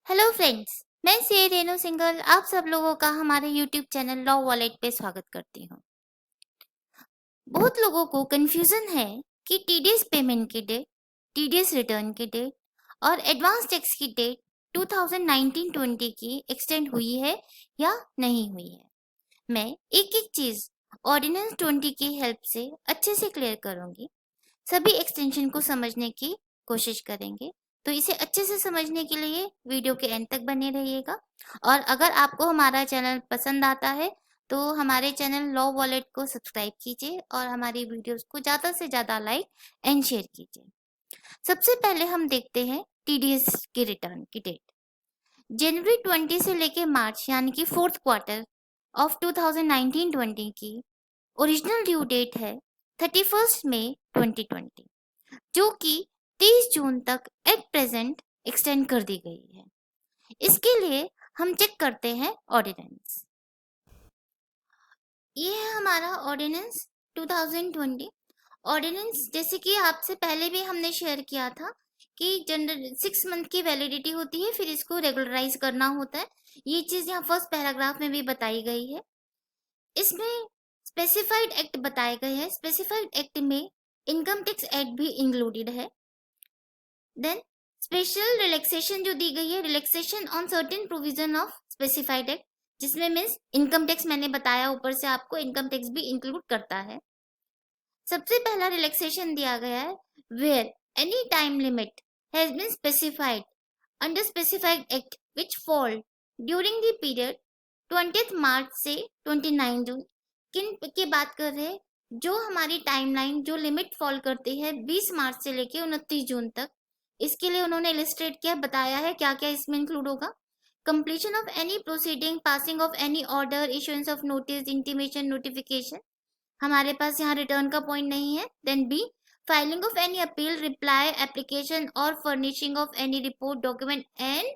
Hello friends, मैं सी रेनू सिंघल आप सब लोगों का हमारे यूट्यूब चैनल लॉ वॉलेट पे स्वागत करती हूँ। बहुत लोगों को कंफ्यूजन है कि टीडीएस पेमेंट की डेट, टीडीएस रिटर्न की डेट और एडवांस टैक्स की डेट 2019-20 की एक्सटेंड हुई है या नहीं हुई है। मैं एक एक चीज ऑर्डिनेंस 20 की हेल्प से अच्छे से क्लियर करूंगी। सभी एक्सटेंशन को समझने की कोशिश करेंगे, तो इसे अच्छे से समझने के लिए वीडियो के एंड तक बने रहिएगा। और अगर आपको हमारा चैनल पसंद आता है तो हमारे चैनल लॉ वॉलेट को सब्सक्राइब कीजिए और हमारी वीडियोस को ज़्यादा से ज़्यादा लाइक एंड शेयर कीजिए। सबसे पहले हम देखते हैं टीडीएस की रिटर्न की डेट। जनवरी 20 से लेके मार्च यानी कि फोर्थ क्वार्टर ऑफ 2019-20 की ओरिजिनल ड्यू डेट है 31 मई 2020, जो कि 30 जून तक एट प्रेजेंट एक्सटेंड कर दी गई है। इसके लिए हम चेक करते हैं ऑर्डिनेंस। ये है हमारा ऑर्डिनेंस 2020। ऑर्डिनेंस जैसे कि आपसे पहले भी हमने शेयर किया था कि जनरल 6 मंथ की वैलिडिटी होती है, फिर इसको रेगुलराइज करना होता है। ये चीज यहाँ फर्स्ट पैराग्राफ में भी बताई गई है। इसमें स्पेसिफाइड एक्ट बताए गए हैं। स्पेसिफाइड एक्ट में इनकम टैक्स एक्ट भी इंक्लूडेड है। देन स्पेशल रिलैक्सेशन जो दी गई है, relaxation on certain provision of specified act, जिसमें मीन्स इनकम टैक्स मैंने बताया ऊपर से आपको, इनकम टैक्स भी इंक्लूड करता है। सबसे पहला रिलैक्सेशन दिया गया है where any time limit has been specified under specified act which fall during the period 20 March से 29 जून। किन की बात कर रहे हैं? जो हमारी टाइमलाइन जो लिमिट फॉल करती है 20 मार्च से लेके 29 जून तक, इसके लिए उन्होंने इलिस्ट्रेट किया, बताया है क्या क्या इसमें इंक्लूड होगा। Completion of any proceeding, passing of any order, issuance of notice, intimation, notification. हमारे पास यहाँ रिटर्न का पॉइंट नहीं है। Then be filing of any appeal, reply, application और furnishing of any report, document and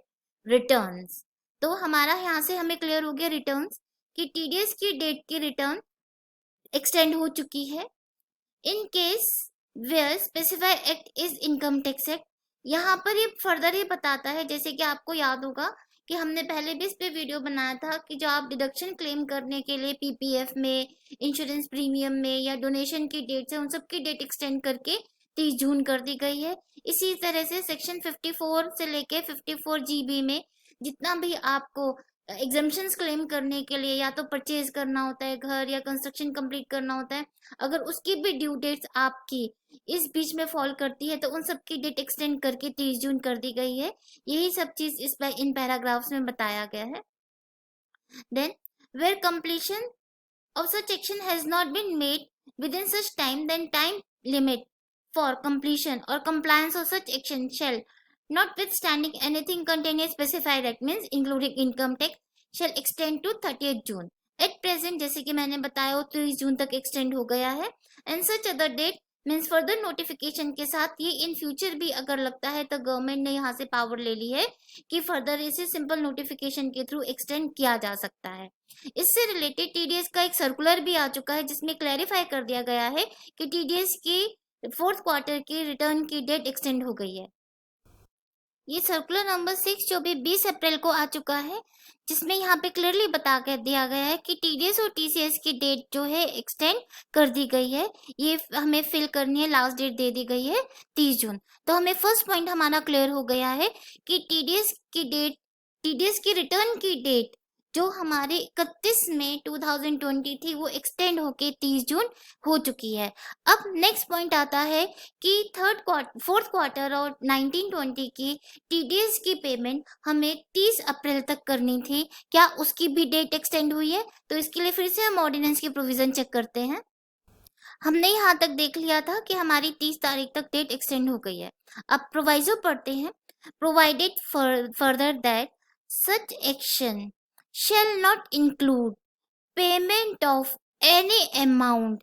returns. तो हमारा यहाँ से हमें क्लियर हो गया रिटर्न्स कि टीडीएस की डेट की रिटर्न एक्सटेंड हो चुकी है। In case where specified act is income tax act, यहाँ पर ये फर्दर ये बताता है, जैसे कि आपको याद होगा कि हमने पहले भी इस पे वीडियो बनाया था कि जो आप डिडक्शन क्लेम करने के लिए पीपीएफ में, इंश्योरेंस प्रीमियम में या डोनेशन की डेट है, उन सब की डेट एक्सटेंड करके 30 जून कर दी गई है। इसी तरह से सेक्शन 54 से लेके 54 जीबी में जितना भी आपको एग्जाम्पशंस क्लेम करने के लिए या तो परचेज करना होता है घर या कंस्ट्रक्शन कंप्लीट करना होता है, अगर उसकी भी ड्यू डेट्स आपकी इस बीच में फॉल करती है तो उन सब की डेट एक्सटेंड करके 30 जून कर दी गई है। यही सब चीज इन पैराग्राफ्स में बताया गया है। Then where completion of such action has not been made within such time, then time limit for completion or compliance of such action shall, notwithstanding anything contained in specified act, means including income tax, shall extend to 30th June. At present जैसे कि मैंने बताया वो 30 जून तक extend हो गया है। And such other that means further notification के साथ ये इन फ्यूचर भी अगर लगता है तो गवर्नमेंट ने यहाँ से पावर ले ली है कि फर्दर इसे सिंपल नोटिफिकेशन के थ्रू एक्सटेंड किया जा सकता है। इससे रिलेटेड टीडीएस का एक सर्कुलर भी आ चुका है जिसमें क्लैरिफाई कर दिया गया है कि टीडीएस की फोर्थ क्वार्टर की रिटर्न की डेट एक्सटेंड हो गई है। ये सर्कुलर नंबर 6 जो भी 20 अप्रैल को आ चुका है, जिसमें यहाँ पे क्लियरली बता कर दिया गया है कि टीडीएस और टीसीएस की डेट जो है एक्सटेंड कर दी गई है। ये हमें फिल करनी है, लास्ट डेट दे दी गई है 30 जून। तो हमें फर्स्ट पॉइंट हमारा क्लियर हो गया है कि टीडीएस की डेट, टीडीएस की रिटर्न की डेट जो हमारे 31 मई 2020 थी वो एक्सटेंड होके 30 जून हो चुकी है। अब नेक्स्ट पॉइंट आता है कि फोर्थ क्वार्टर और 1920 की टीडीएस की पेमेंट हमें 30 अप्रैल तक करनी थी, क्या उसकी भी डेट एक्सटेंड हुई है? तो इसके लिए फिर से हम ऑर्डिनेंस की प्रोविजन चेक करते हैं। हमने यहाँ तक देख लिया था कि हमारी 30 तारीख तक डेट एक्सटेंड हो गई है। अब प्रोवाइजो पढ़ते हैं। Provided further that such action shall not include payment of any amount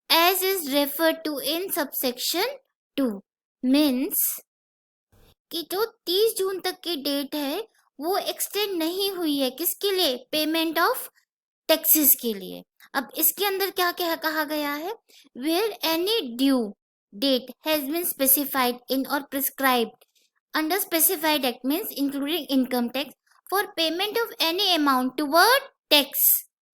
as is referred to in subsection 2, means कि जो 30 जून तक की डेट है वो एक्सटेंड नहीं हुई है, किसके लिए? पेमेंट ऑफ टैक्सेस के लिए। अब इसके अंदर क्या क्या कहा गया है? Where any due date has been specified in और prescribed under specified act means including income tax for payment of any amount toward tax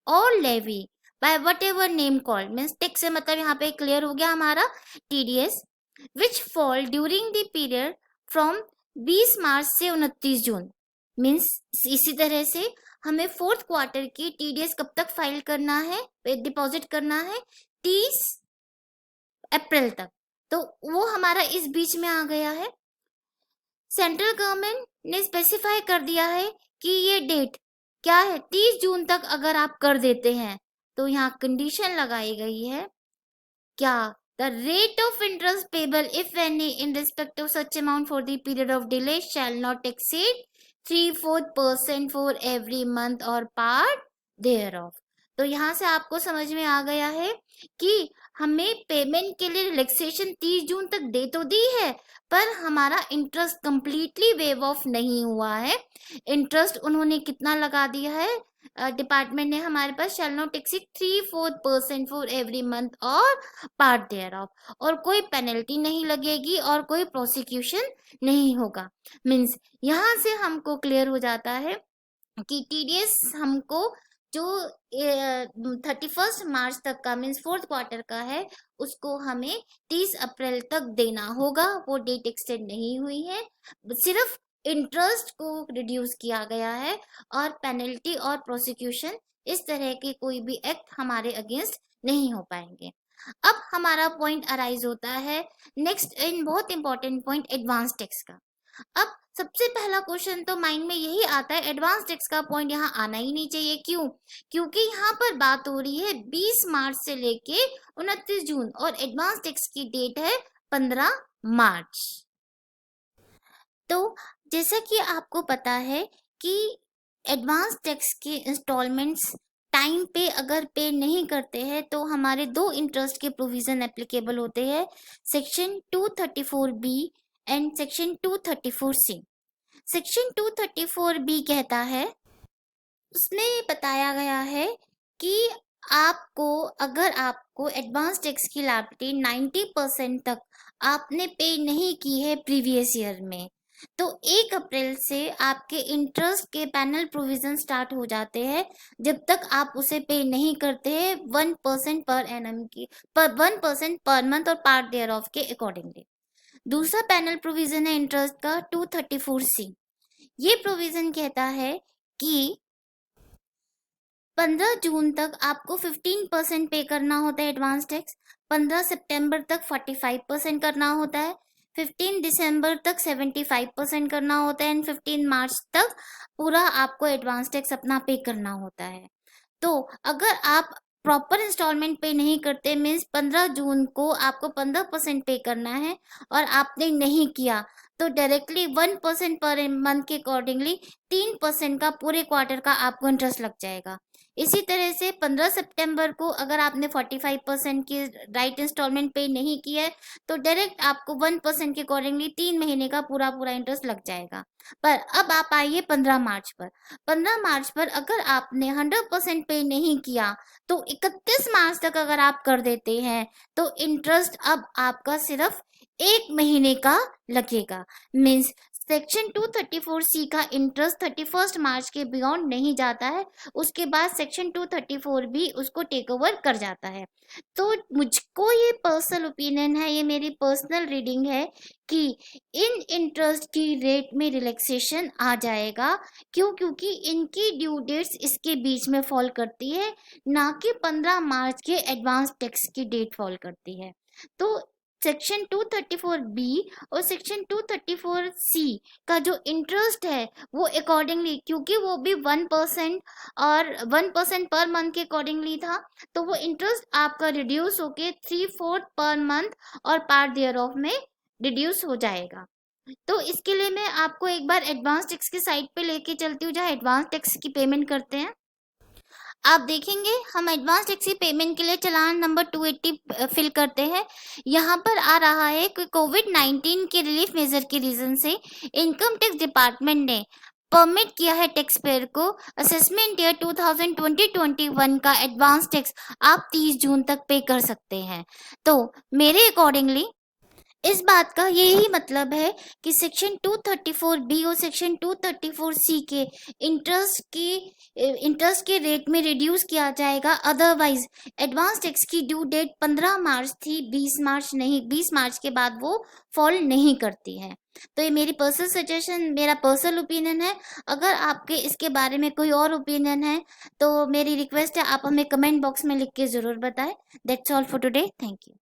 or levy by whatever name called means tax से मतलब यहाँ पे clear हो गया हमारा TDS which fall during the period from 20 March से 29 जून means इसी तरह से हमें फोर्थ क्वार्टर की TDS कब तक फाइल करना है, डिपॉजिट करना है 30 अप्रैल तक। तो वो हमारा इस बीच में आ गया है। सेंट्रल गवर्नमेंट ने स्पेसिफाई कर दिया है कि ये डेट क्या है 30 जून तक अगर आप कर देते हैं तो यहाँ कंडीशन लगाई गई है क्या the rate of interest payable if any in respect of such amount for the period of delay shell not exceed 3/4% for every month और पार्ट देयर ऑफ। तो यहाँ से आपको समझ में आ गया है कि हमें पेमेंट के लिए रिलैक्सेशन 30 जून तक दे तो दी है पर हमारा इंटरेस्ट कंप्लीटली वेव ऑफ नहीं हुआ है। इंटरेस्ट उन्होंने कितना लगा दिया है डिपार्टमेंट ने हमारे पास shall not exceed 3/4% for every month और पार्ट देयर ऑफ और कोई पेनल्टी नहीं लगेगी और कोई प्रोसिक्यूशन नहीं होगा। मीन्स यहाँ से हमको क्लियर हो जाता है कि TDS हमको जो 31 मार्च तक का मीन्स फोर्थ क्वार्टर का है उसको हमें 30 अप्रैल तक देना होगा। वो डेट एक्सटेंड नहीं हुई है, सिर्फ इंटरेस्ट को रिड्यूस किया गया है और पेनल्टी और प्रोसिक्यूशन इस तरह के कोई भी एक्ट हमारे अगेंस्ट नहीं हो पाएंगे। अब हमारा पॉइंट अराइज होता है नेक्स्ट इन बहुत इंपॉर्टेंट पॉइंट एडवांस टैक्स का। अब सबसे पहला क्वेश्चन तो माइंड में यही आता है एडवांस टैक्स का पॉइंट यहाँ आना ही नहीं चाहिए। क्यों? क्योंकि यहाँ पर बात हो रही है 20 मार्च से लेके 29 जून और एडवांस टैक्स की डेट है 15 मार्च। तो जैसा कि आपको पता है कि एडवांस टैक्स के इंस्टॉलमेंट्स टाइम पे अगर पे नहीं करते हैं तो हमारे दो इंटरेस्ट के प्रोविजन एप्लीकेबल होते हैं, section 234B and section 234C। Section 234B कहता है, उसमें बताया गया है कि आपको अगर आपको एडवांस टैक्स की लायबिलिटी 90% तक आपने पे नहीं की है प्रीवियस ईयर में तो 1 अप्रैल से आपके इंटरेस्ट के पैनल प्रोविजन स्टार्ट हो जाते हैं जब तक आप उसे पे नहीं करते हैं 1% पर एनम की 1% पर मंथ और पार्ट देयर ऑफ के अकॉर्डिंगली। दूसरा पैनल प्रोविजन है इंटरेस्ट का 234C। ये प्रोविजन कहता है कि 15 जून तक आपको 15% पे करना होता है एडवांस टैक्स, 15 सितंबर तक 45% करना होता है, 15 दिसंबर तक 75% करना होता है एंड 15 मार्च तक पूरा आपको एडवांस टैक्स अपना पे करना होता है। तो अगर आप प्रॉपर इंस्टॉलमेंट पे नहीं करते मीन्स 15 जून को आपको 15% पे करना है और आपने नहीं किया तो डायरेक्टली 1% पर मंथ के अकॉर्डिंगली 3% का पूरे क्वार्टर का आपको इंटरेस्ट लग जाएगा। इसी तरह से 15 सितंबर को अगर आपने 45% की राइट इंस्टॉलमेंट पे नहीं किया है तो डायरेक्ट आपको 1% के अकॉर्डिंगली 3 महीने का पूरा इंटरेस्ट लग जाएगा। पर अब आप आइए 15 मार्च पर। 15 मार्च पर अगर आपने 100% पे नहीं किया तो 31 मार्च तक अगर आप कर देते हैं तो इंटरेस्ट अब आपका सिर्फ 1 महीने का लगेगा। मीन्स सेक्शन 234C का इंटरेस्ट 31 मार्च के बियॉन्ड नहीं जाता है, उसके बाद सेक्शन 234B उसको टेक ओवर कर जाता है। तो मुझको ये पर्सनल ओपिनियन है, ये मेरी पर्सनल रीडिंग है कि इन इंटरेस्ट की रेट में रिलैक्सेशन आ जाएगा। क्यों? क्योंकि इनकी ड्यू डेट्स इसके बीच में फॉल करती है, ना कि 15 मार्च के एडवांस टैक्स की डेट फॉल करती है। तो सेक्शन 234B और सेक्शन 234C का जो इंटरेस्ट है वो अकॉर्डिंगली, क्योंकि वो भी 1% और 1% पर मंथ के अकॉर्डिंगली था, तो वो इंटरेस्ट आपका रिड्यूस होके 3/4 पर मंथ और पार्ट देयर ऑफ में रिड्यूस हो जाएगा। तो इसके लिए मैं आपको एक बार एडवांस टैक्स की साइट पे लेके चलती हूँ जहाँ एडवांस टैक्स की पेमेंट करते हैं। आप देखेंगे हम एडवांस टैक्स की पेमेंट के लिए चालान नंबर 280 फिल करते हैं। यहाँ पर आ रहा है कि कोविड-19 के रिलीफ मेजर के रीजन से इनकम टैक्स डिपार्टमेंट ने परमिट किया है टैक्स पेयर को असेसमेंट ईयर 2020-21 का एडवांस टैक्स आप 30 जून तक पे कर सकते हैं। तो मेरे अकॉर्डिंगली इस बात का यही मतलब है कि सेक्शन 234 बी और सेक्शन 234 सी के इंटरेस्ट के रेट में रिड्यूस किया जाएगा। अदरवाइज एडवांस टैक्स की ड्यू डेट 15 मार्च थी, 20 मार्च नहीं। 20 मार्च के बाद वो फॉल नहीं करती है। तो ये मेरी पर्सनल सजेशन, मेरा पर्सनल ओपिनियन है। अगर आपके इसके बारे में कोई और ओपिनियन है तो मेरी रिक्वेस्ट है आप हमें कमेंट बॉक्स में लिख के ज़रूर बताएं। That's all for today. Thank you.